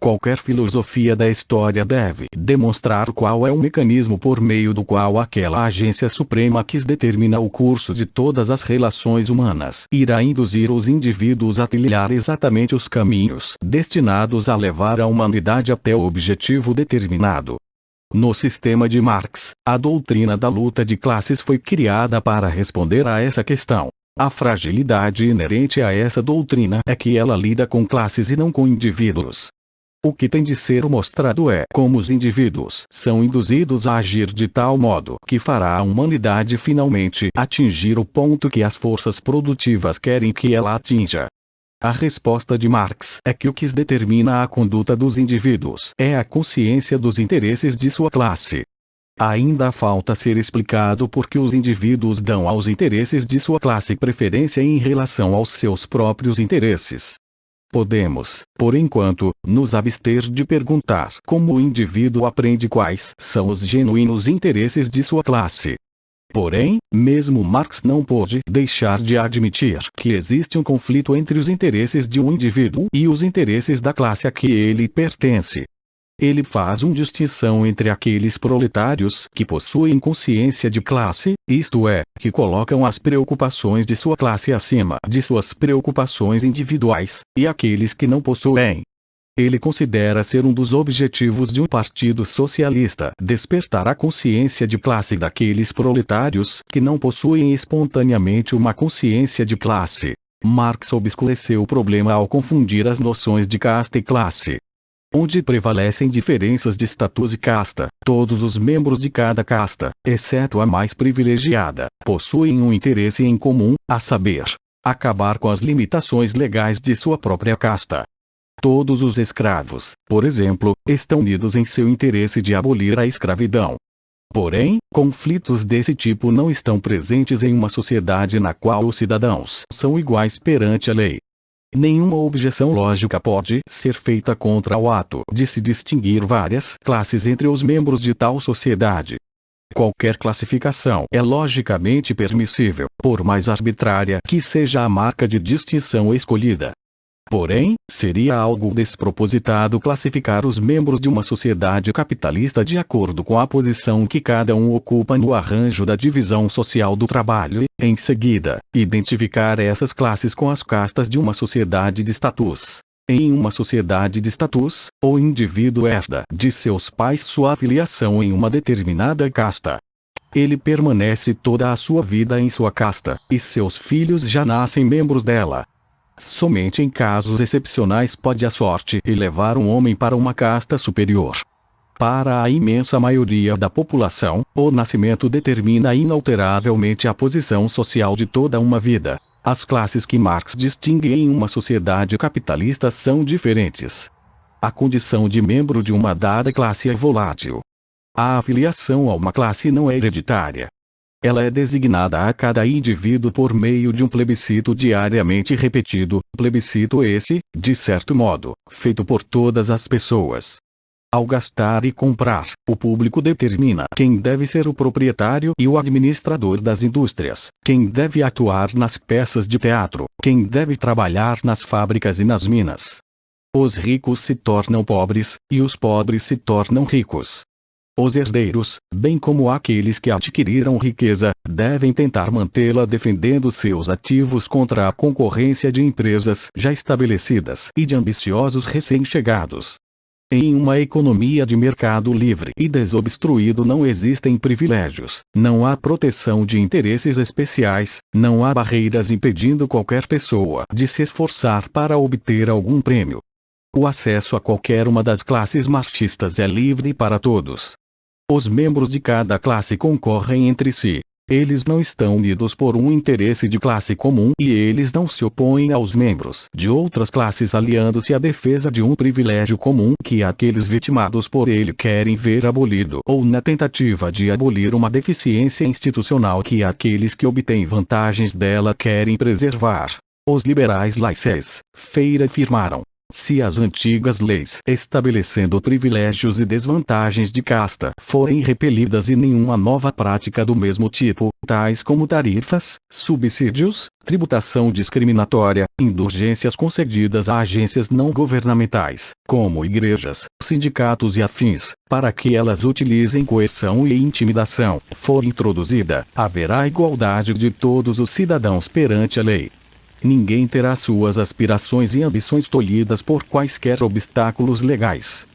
Qualquer filosofia da história deve demonstrar qual é o mecanismo por meio do qual aquela agência suprema que determina o curso de todas as relações humanas irá induzir os indivíduos a trilhar exatamente os caminhos destinados a levar a humanidade até o objetivo determinado. No sistema de Marx, a doutrina da luta de classes foi criada para responder a essa questão. A fragilidade inerente a essa doutrina é que ela lida com classes e não com indivíduos. O que tem de ser mostrado é como os indivíduos são induzidos a agir de tal modo que fará a humanidade finalmente atingir o ponto que as forças produtivas querem que ela atinja. A resposta de Marx é que o que determina a conduta dos indivíduos é a consciência dos interesses de sua classe. Ainda falta ser explicado por que os indivíduos dão aos interesses de sua classe preferência em relação aos seus próprios interesses. Podemos, por enquanto, nos abster de perguntar como o indivíduo aprende quais são os genuínos interesses de sua classe. Porém, mesmo Marx não pôde deixar de admitir que existe um conflito entre os interesses de um indivíduo e os interesses da classe a que ele pertence. Ele faz uma distinção entre aqueles proletários que possuem consciência de classe, isto é, que colocam as preocupações de sua classe acima de suas preocupações individuais, e aqueles que não possuem. Ele considera ser um dos objetivos de um partido socialista despertar a consciência de classe daqueles proletários que não possuem espontaneamente uma consciência de classe. Marx obscureceu o problema ao confundir as noções de casta e classe. Onde prevalecem diferenças de status e casta, todos os membros de cada casta, exceto a mais privilegiada, possuem um interesse em comum, a saber, acabar com as limitações legais de sua própria casta. Todos os escravos, por exemplo, estão unidos em seu interesse de abolir a escravidão. Porém, conflitos desse tipo não estão presentes em uma sociedade na qual os cidadãos são iguais perante a lei. Nenhuma objeção lógica pode ser feita contra o ato de se distinguir várias classes entre os membros de tal sociedade. Qualquer classificação é logicamente permissível, por mais arbitrária que seja a marca de distinção escolhida. Porém, seria algo despropositado classificar os membros de uma sociedade capitalista de acordo com a posição que cada um ocupa no arranjo da divisão social do trabalho e, em seguida, identificar essas classes com as castas de uma sociedade de status. Em uma sociedade de status, o indivíduo herda de seus pais sua afiliação em uma determinada casta. Ele permanece toda a sua vida em sua casta, e seus filhos já nascem membros dela. Somente em casos excepcionais pode a sorte elevar um homem para uma casta superior. Para a imensa maioria da população, o nascimento determina inalteravelmente a posição social de toda uma vida. As classes que Marx distingue em uma sociedade capitalista são diferentes. A condição de membro de uma dada classe é volátil. A afiliação a uma classe não é hereditária. Ela é designada a cada indivíduo por meio de um plebiscito diariamente repetido, plebiscito esse, de certo modo, feito por todas as pessoas. Ao gastar e comprar, o público determina quem deve ser o proprietário e o administrador das indústrias, quem deve atuar nas peças de teatro, quem deve trabalhar nas fábricas e nas minas. Os ricos se tornam pobres, e os pobres se tornam ricos. Os herdeiros, bem como aqueles que adquiriram riqueza, devem tentar mantê-la defendendo seus ativos contra a concorrência de empresas já estabelecidas e de ambiciosos recém-chegados. Em uma economia de mercado livre e desobstruído não existem privilégios, não há proteção de interesses especiais, não há barreiras impedindo qualquer pessoa de se esforçar para obter algum prêmio. O acesso a qualquer uma das classes marxistas é livre para todos. Os membros de cada classe concorrem entre si. Eles não estão unidos por um interesse de classe comum e eles não se opõem aos membros de outras classes aliando-se à defesa de um privilégio comum que aqueles vitimados por ele querem ver abolido ou na tentativa de abolir uma deficiência institucional que aqueles que obtêm vantagens dela querem preservar. Os liberais laissez-faire afirmaram: Se as antigas leis estabelecendo privilégios e desvantagens de casta forem repelidas e nenhuma nova prática do mesmo tipo, tais como tarifas, subsídios, tributação discriminatória, indulgências concedidas a agências não governamentais, como igrejas, sindicatos e afins, para que elas utilizem coerção e intimidação, for introduzida, haverá igualdade de todos os cidadãos perante a lei. Ninguém terá suas aspirações e ambições tolhidas por quaisquer obstáculos legais.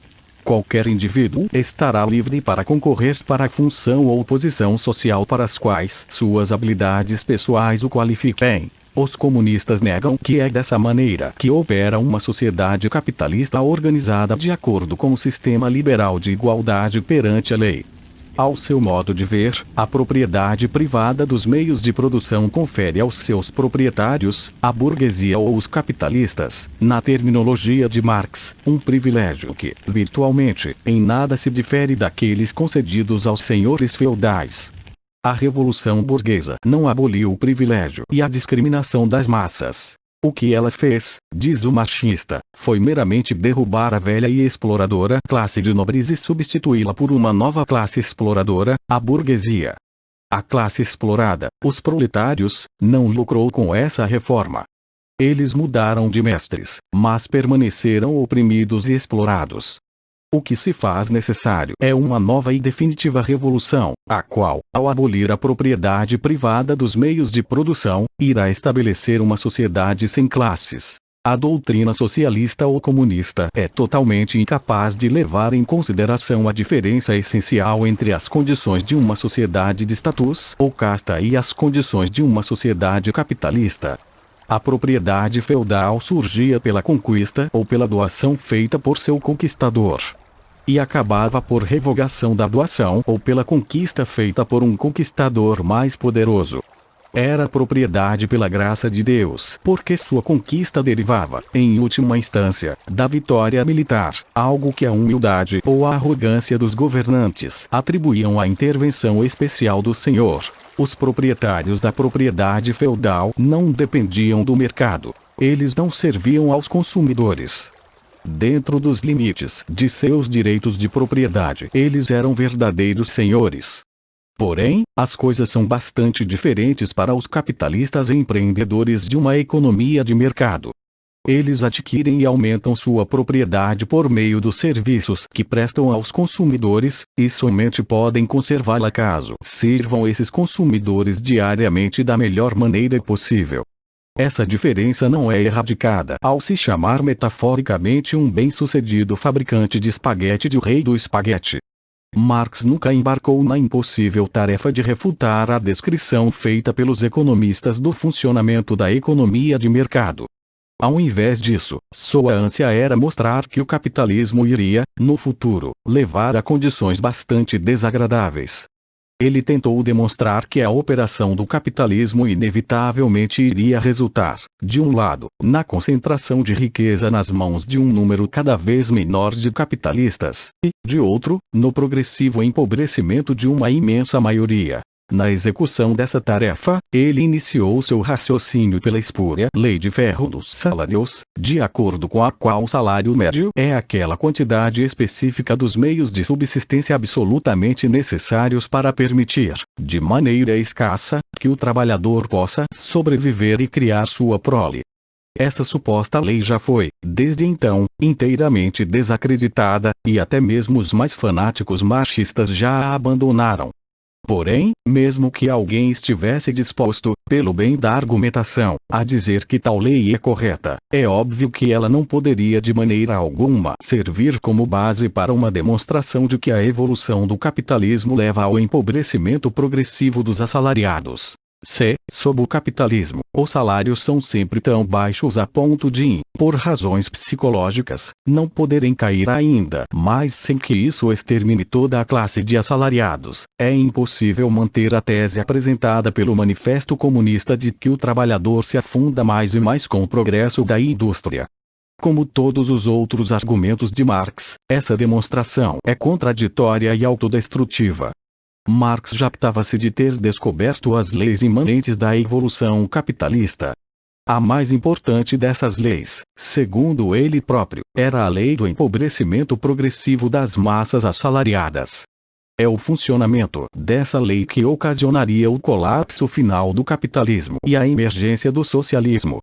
Qualquer indivíduo estará livre para concorrer para a função ou posição social para as quais suas habilidades pessoais o qualifiquem. Os comunistas negam que é dessa maneira que opera uma sociedade capitalista organizada de acordo com o sistema liberal de igualdade perante a lei. Ao seu modo de ver, a propriedade privada dos meios de produção confere aos seus proprietários, a burguesia ou os capitalistas, na terminologia de Marx, um privilégio que, virtualmente, em nada se difere daqueles concedidos aos senhores feudais. A Revolução Burguesa não aboliu o privilégio e a discriminação das massas. O que ela fez, diz o marxista, foi meramente derrubar a velha e exploradora classe de nobres e substituí-la por uma nova classe exploradora, a burguesia. A classe explorada, os proletários, não lucrou com essa reforma. Eles mudaram de mestres, mas permaneceram oprimidos e explorados. O que se faz necessário é uma nova e definitiva revolução, a qual, ao abolir a propriedade privada dos meios de produção, irá estabelecer uma sociedade sem classes. A doutrina socialista ou comunista é totalmente incapaz de levar em consideração a diferença essencial entre as condições de uma sociedade de status ou casta e as condições de uma sociedade capitalista. A propriedade feudal surgia pela conquista ou pela doação feita por seu conquistador. E acabava por revogação da doação ou pela conquista feita por um conquistador mais poderoso. Era propriedade pela graça de Deus, porque sua conquista derivava, em última instância, da vitória militar, algo que a humildade ou a arrogância dos governantes atribuíam à intervenção especial do Senhor. Os proprietários da propriedade feudal não dependiam do mercado. Eles não serviam aos consumidores. Dentro dos limites de seus direitos de propriedade, eles eram verdadeiros senhores. Porém, as coisas são bastante diferentes para os capitalistas e empreendedores de uma economia de mercado. Eles adquirem e aumentam sua propriedade por meio dos serviços que prestam aos consumidores, e somente podem conservá-la caso sirvam esses consumidores diariamente da melhor maneira possível. Essa diferença não é erradicada ao se chamar metaforicamente um bem-sucedido fabricante de espaguete de o rei do espaguete. Marx nunca embarcou na impossível tarefa de refutar a descrição feita pelos economistas do funcionamento da economia de mercado. Ao invés disso, sua ânsia era mostrar que o capitalismo iria, no futuro, levar a condições bastante desagradáveis. Ele tentou demonstrar que a operação do capitalismo inevitavelmente iria resultar, de um lado, na concentração de riqueza nas mãos de um número cada vez menor de capitalistas, e, de outro, no progressivo empobrecimento de uma imensa maioria. Na execução dessa tarefa, ele iniciou seu raciocínio pela espúria lei de ferro dos salários, de acordo com a qual o salário médio é aquela quantidade específica dos meios de subsistência absolutamente necessários para permitir, de maneira escassa, que o trabalhador possa sobreviver e criar sua prole. Essa suposta lei já foi, desde então, inteiramente desacreditada, e até mesmo os mais fanáticos marxistas já a abandonaram. Porém, mesmo que alguém estivesse disposto, pelo bem da argumentação, a dizer que tal lei é correta, é óbvio que ela não poderia de maneira alguma servir como base para uma demonstração de que a evolução do capitalismo leva ao empobrecimento progressivo dos assalariados. Se, sob o capitalismo, os salários são sempre tão baixos a ponto de, por razões psicológicas, não poderem cair ainda mais sem que isso extermine toda a classe de assalariados, é impossível manter a tese apresentada pelo Manifesto Comunista de que o trabalhador se afunda mais e mais com o progresso da indústria. Como todos os outros argumentos de Marx, essa demonstração é contraditória e autodestrutiva. Marx jactava-se de ter descoberto as leis imanentes da evolução capitalista. A mais importante dessas leis, segundo ele próprio, era a lei do empobrecimento progressivo das massas assalariadas. É o funcionamento dessa lei que ocasionaria o colapso final do capitalismo e a emergência do socialismo.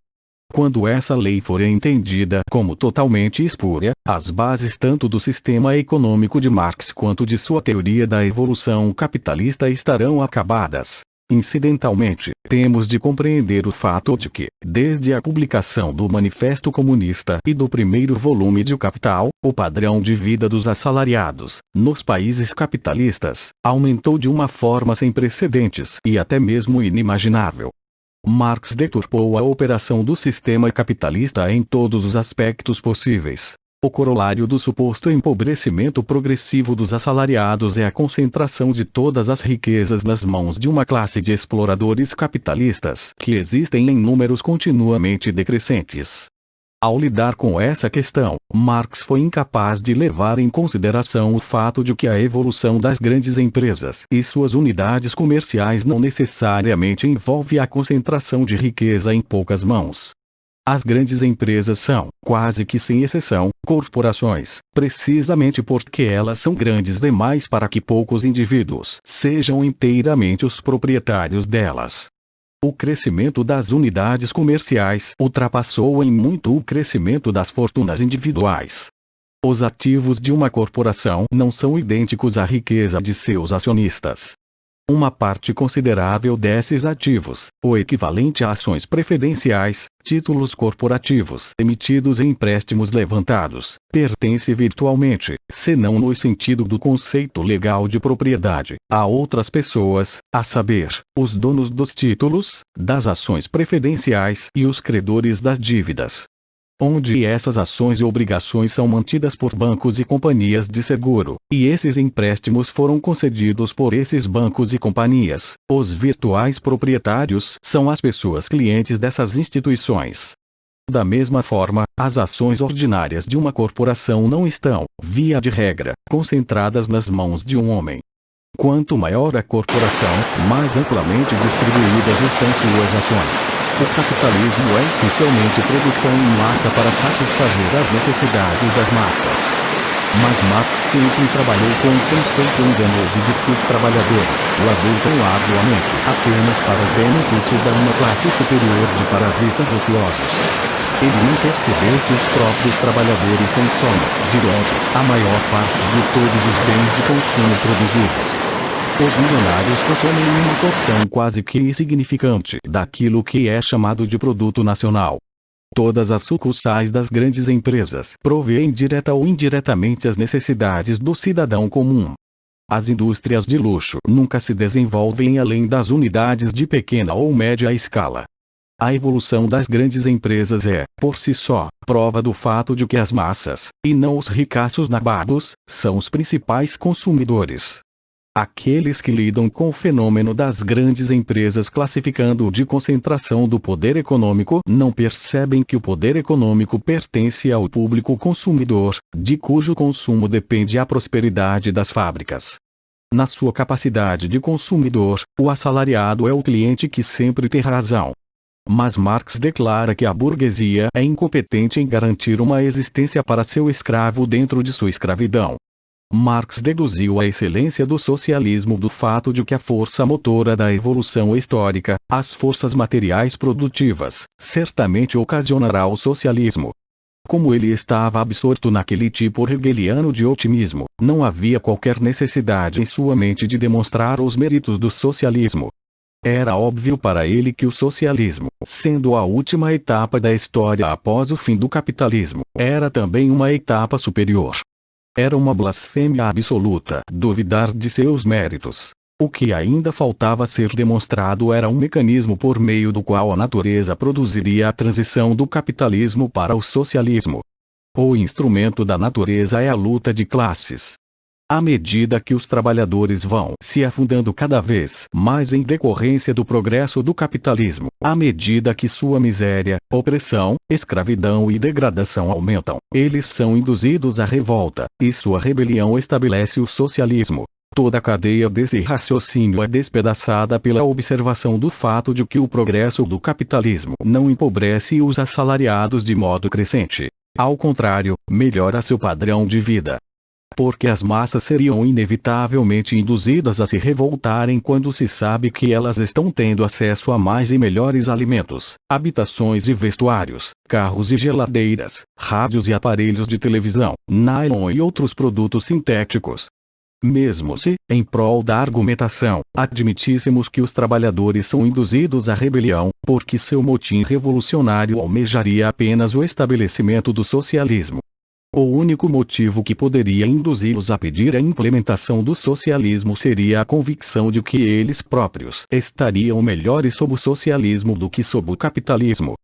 Quando essa lei for entendida como totalmente espúria, as bases tanto do sistema econômico de Marx quanto de sua teoria da evolução capitalista estarão acabadas. Incidentalmente, temos de compreender o fato de que, desde a publicação do Manifesto Comunista e do primeiro volume de O Capital, o padrão de vida dos assalariados, nos países capitalistas, aumentou de uma forma sem precedentes e até mesmo inimaginável. Marx deturpou a operação do sistema capitalista em todos os aspectos possíveis. O corolário do suposto empobrecimento progressivo dos assalariados é a concentração de todas as riquezas nas mãos de uma classe de exploradores capitalistas que existem em números continuamente decrescentes. Ao lidar com essa questão, Marx foi incapaz de levar em consideração o fato de que a evolução das grandes empresas e suas unidades comerciais não necessariamente envolve a concentração de riqueza em poucas mãos. As grandes empresas são, quase que sem exceção, corporações, precisamente porque elas são grandes demais para que poucos indivíduos sejam inteiramente os proprietários delas. O crescimento das unidades comerciais ultrapassou em muito o crescimento das fortunas individuais. Os ativos de uma corporação não são idênticos à riqueza de seus acionistas. Uma parte considerável desses ativos, o equivalente a ações preferenciais, títulos corporativos emitidos em empréstimos levantados, pertence virtualmente, se não no sentido do conceito legal de propriedade, a outras pessoas, a saber, os donos dos títulos, das ações preferenciais e os credores das dívidas. Onde essas ações e obrigações são mantidas por bancos e companhias de seguro, e esses empréstimos foram concedidos por esses bancos e companhias, os virtuais proprietários são as pessoas clientes dessas instituições. Da mesma forma, as ações ordinárias de uma corporação não estão, via de regra, concentradas nas mãos de um homem. Quanto maior a corporação, mais amplamente distribuídas estão suas ações. O capitalismo é essencialmente produção em massa para satisfazer as necessidades das massas. Mas Marx sempre trabalhou com um conceito enganoso de que os trabalhadores labutam arduamente apenas para o benefício de uma classe superior de parasitas ociosos. Ele não percebeu que os próprios trabalhadores consomem, de longe, a maior parte de todos os bens de consumo produzidos. Os milionários consomem uma porção quase que insignificante daquilo que é chamado de produto nacional. Todas as sucursais das grandes empresas provêem direta ou indiretamente as necessidades do cidadão comum. As indústrias de luxo nunca se desenvolvem além das unidades de pequena ou média escala. A evolução das grandes empresas é, por si só, prova do fato de que as massas, e não os ricaços nabados, são os principais consumidores. Aqueles que lidam com o fenômeno das grandes empresas classificando-o de concentração do poder econômico não percebem que o poder econômico pertence ao público consumidor, de cujo consumo depende a prosperidade das fábricas. Na sua capacidade de consumidor, o assalariado é o cliente que sempre tem razão. Mas Marx declara que a burguesia é incompetente em garantir uma existência para seu escravo dentro de sua escravidão. Marx deduziu a excelência do socialismo do fato de que a força motora da evolução histórica, as forças materiais produtivas, certamente ocasionará o socialismo. Como ele estava absorto naquele tipo hegeliano de otimismo, não havia qualquer necessidade em sua mente de demonstrar os méritos do socialismo. Era óbvio para ele que o socialismo, sendo a última etapa da história após o fim do capitalismo, era também uma etapa superior. Era uma blasfêmia absoluta duvidar de seus méritos. O que ainda faltava ser demonstrado era um mecanismo por meio do qual a natureza produziria a transição do capitalismo para o socialismo. O instrumento da natureza é a luta de classes. À medida que os trabalhadores vão se afundando cada vez mais em decorrência do progresso do capitalismo, à medida que sua miséria, opressão, escravidão e degradação aumentam, eles são induzidos à revolta, e sua rebelião estabelece o socialismo. Toda a cadeia desse raciocínio é despedaçada pela observação do fato de que o progresso do capitalismo não empobrece os assalariados de modo crescente. Ao contrário, melhora seu padrão de vida. Porque as massas seriam inevitavelmente induzidas a se revoltarem quando se sabe que elas estão tendo acesso a mais e melhores alimentos, habitações e vestuários, carros e geladeiras, rádios e aparelhos de televisão, nylon e outros produtos sintéticos. Mesmo se, em prol da argumentação, admitíssemos que os trabalhadores são induzidos à rebelião, porque seu motim revolucionário almejaria apenas o estabelecimento do socialismo. O único motivo que poderia induzi-los a pedir a implementação do socialismo seria a convicção de que eles próprios estariam melhores sob o socialismo do que sob o capitalismo.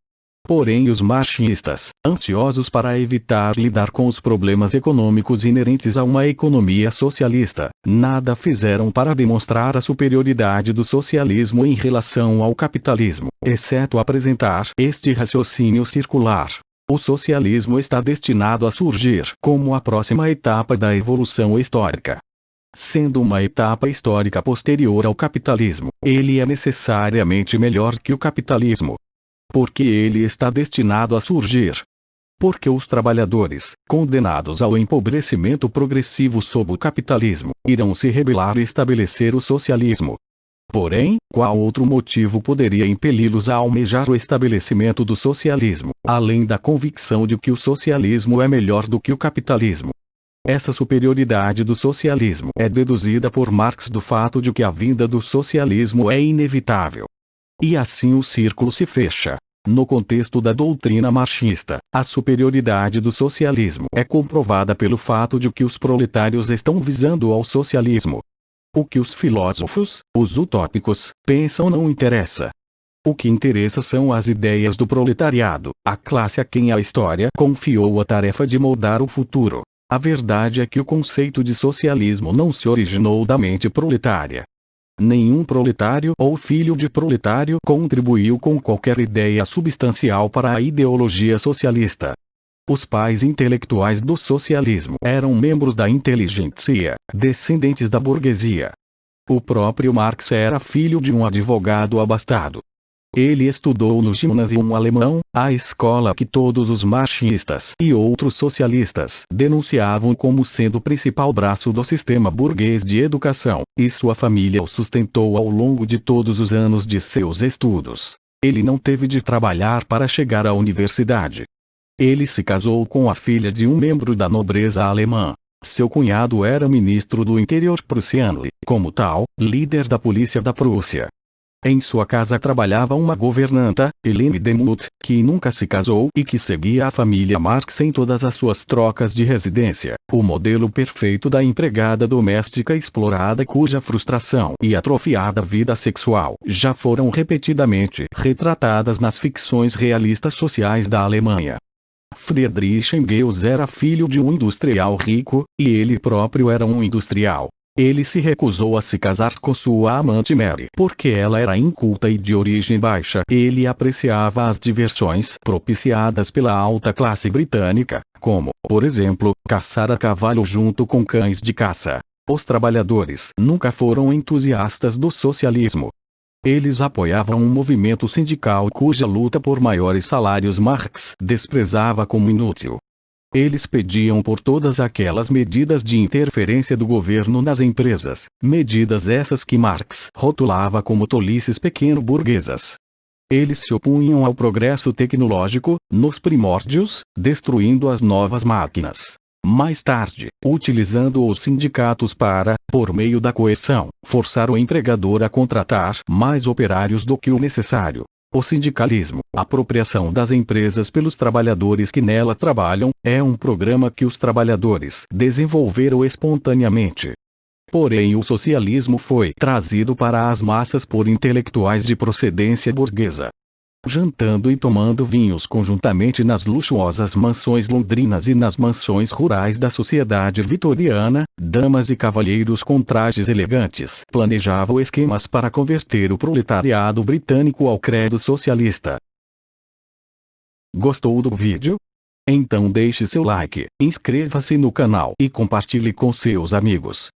Porém, os marxistas, ansiosos para evitar lidar com os problemas econômicos inerentes a uma economia socialista, nada fizeram para demonstrar a superioridade do socialismo em relação ao capitalismo, exceto apresentar este raciocínio circular. O socialismo está destinado a surgir como a próxima etapa da evolução histórica. Sendo uma etapa histórica posterior ao capitalismo, ele é necessariamente melhor que o capitalismo. Porque ele está destinado a surgir. Porque os trabalhadores, condenados ao empobrecimento progressivo sob o capitalismo, irão se rebelar e estabelecer o socialismo. Porém, qual outro motivo poderia impeli-los a almejar o estabelecimento do socialismo, além da convicção de que o socialismo é melhor do que o capitalismo? Essa superioridade do socialismo é deduzida por Marx do fato de que a vinda do socialismo é inevitável. E assim o círculo se fecha. No contexto da doutrina marxista, a superioridade do socialismo é comprovada pelo fato de que os proletários estão visando ao socialismo. O que os filósofos, os utópicos, pensam não interessa. O que interessa são as ideias do proletariado, a classe a quem a história confiou a tarefa de moldar o futuro. A verdade é que o conceito de socialismo não se originou da mente proletária. Nenhum proletário ou filho de proletário contribuiu com qualquer ideia substancial para a ideologia socialista. Os pais intelectuais do socialismo eram membros da inteligentsia, descendentes da burguesia. O próprio Marx era filho de um advogado abastado. Ele estudou no Gymnasium alemão, a escola que todos os marxistas e outros socialistas denunciavam como sendo o principal braço do sistema burguês de educação, e sua família o sustentou ao longo de todos os anos de seus estudos. Ele não teve de trabalhar para chegar à universidade. Ele se casou com a filha de um membro da nobreza alemã. Seu cunhado era ministro do interior prussiano e, como tal, líder da polícia da Prússia. Em sua casa trabalhava uma governanta, Helene Demuth, que nunca se casou e que seguia a família Marx em todas as suas trocas de residência, o modelo perfeito da empregada doméstica explorada cuja frustração e atrofiada vida sexual já foram repetidamente retratadas nas ficções realistas sociais da Alemanha. Friedrich Engels era filho de um industrial rico, e ele próprio era um industrial. Ele se recusou a se casar com sua amante Mary porque ela era inculta e de origem baixa. Ele apreciava as diversões propiciadas pela alta classe britânica, como, por exemplo, caçar a cavalo junto com cães de caça. Os trabalhadores nunca foram entusiastas do socialismo. Eles apoiavam um movimento sindical cuja luta por maiores salários Marx desprezava como inútil. Eles pediam por todas aquelas medidas de interferência do governo nas empresas, medidas essas que Marx rotulava como tolices pequeno-burguesas. Eles se opunham ao progresso tecnológico, nos primórdios, destruindo as novas máquinas. Mais tarde, utilizando os sindicatos para, por meio da coerção, forçar o empregador a contratar mais operários do que o necessário. O sindicalismo, a apropriação das empresas pelos trabalhadores que nela trabalham, é um programa que os trabalhadores desenvolveram espontaneamente. Porém, o socialismo foi trazido para as massas por intelectuais de procedência burguesa. Jantando e tomando vinhos conjuntamente nas luxuosas mansões londrinas e nas mansões rurais da sociedade vitoriana, damas e cavalheiros com trajes elegantes planejavam esquemas para converter o proletariado britânico ao credo socialista. Gostou do vídeo? Então deixe seu like, inscreva-se no canal e compartilhe com seus amigos.